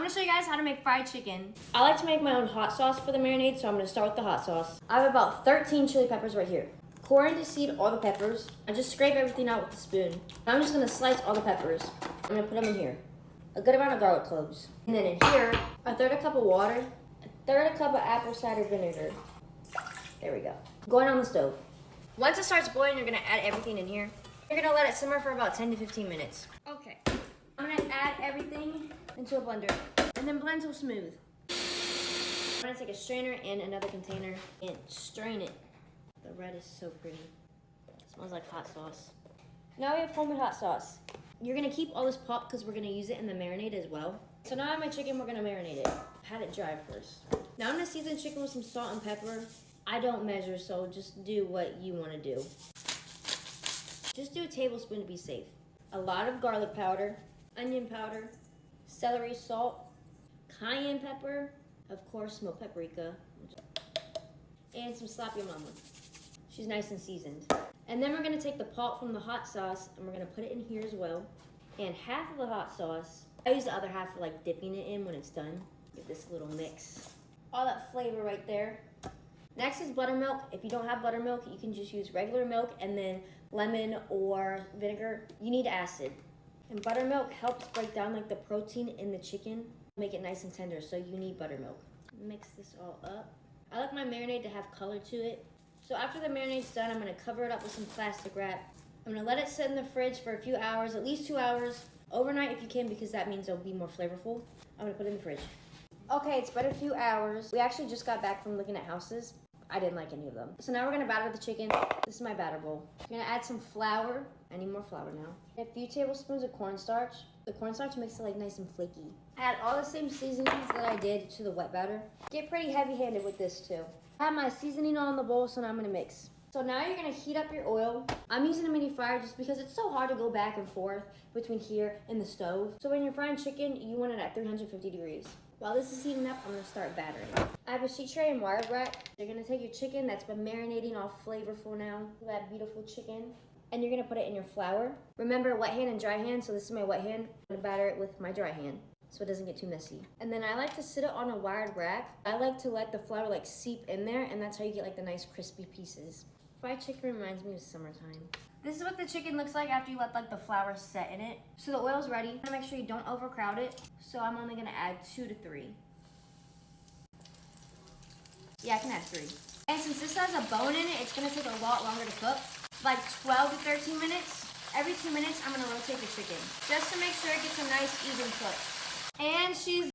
gonna show you guys how to make fried chicken. I like to make my own hot sauce for the marinade, so I'm gonna start with the hot sauce. I have about 13 chili peppers right here. Core and seed all the peppers. I just scrape everything out with a spoon. Now I'm just gonna slice all the peppers. I'm gonna put them in here. A good amount of garlic cloves. And then in here, a third a cup of water, a third a cup of apple cider vinegar. There we go. Going on the stove. Once it starts boiling, you're gonna add everything in here. You're gonna let it simmer for about 10 to 15 minutes. Okay. I'm gonna add everything into a blender and then blend till smooth. I'm gonna take a strainer and another container and strain it. The red is so pretty. It smells like hot sauce. Now we have homemade hot sauce. You're gonna keep all this pulp because we're gonna use it in the marinade as well. So now I have my chicken, we're gonna marinate it. Pat it dry first. Now I'm gonna season the chicken with some salt and pepper. I don't measure, so just do what you wanna do. Just do a tablespoon to be safe. A lot of garlic powder, onion powder, celery salt, cayenne pepper, of course smoked paprika, and some sloppy mama. She's nice and seasoned. And then we're gonna take the pulp from the hot sauce and we're gonna put it in here as well. And half of the hot sauce, I use the other half for like dipping it in when it's done. Get this little mix. All that flavor right there. Next is buttermilk. If you don't have buttermilk, you can just use regular milk and then lemon or vinegar. You need acid. And buttermilk helps break down like the protein in the chicken, make it nice and tender, so you need buttermilk. Mix this all up. I like my marinade to have color to it. So after the marinade's done, I'm gonna cover it up with some plastic wrap. I'm gonna let it sit in the fridge for a few hours, at least 2 hours. Overnight if you can, because that means it'll be more flavorful. I'm gonna put it in the fridge. Okay, it's been a few hours. We actually just got back from looking at houses. I didn't like any of them. So now we're gonna batter the chicken. This is my batter bowl. I'm gonna add some flour. I need more flour now. A few tablespoons of cornstarch. The cornstarch makes it like nice and flaky. Add all the same seasonings that I did to the wet batter. Get pretty heavy-handed with this too. I have my seasoning all in the bowl, so now I'm gonna mix. So now you're gonna heat up your oil. I'm using a mini fryer just because it's so hard to go back and forth between here and the stove. So when you're frying chicken, you want it at 350 degrees. While this is heating up, I'm gonna start battering. I have a sheet tray and wire rack. You're gonna take your chicken that's been marinating all flavorful now, that beautiful chicken, and you're gonna put it in your flour. Remember, wet hand and dry hand, so this is my wet hand. I'm gonna batter it with my dry hand so it doesn't get too messy. And then I like to sit it on a wired rack. I like to let the flour like seep in there, and that's how you get like the nice crispy pieces. Fried chicken reminds me of summertime. This is what the chicken looks like after you let like the flour set in it. So the oil's ready. I'm gonna make sure you don't overcrowd it. So I'm only gonna add 2 to 3. Yeah, I can add 3. And since this has a bone in it, it's gonna take a lot longer to cook. Like 12 to 13 minutes. Every 2 minutes, I'm gonna rotate the chicken just to make sure it gets a nice even cook. And she's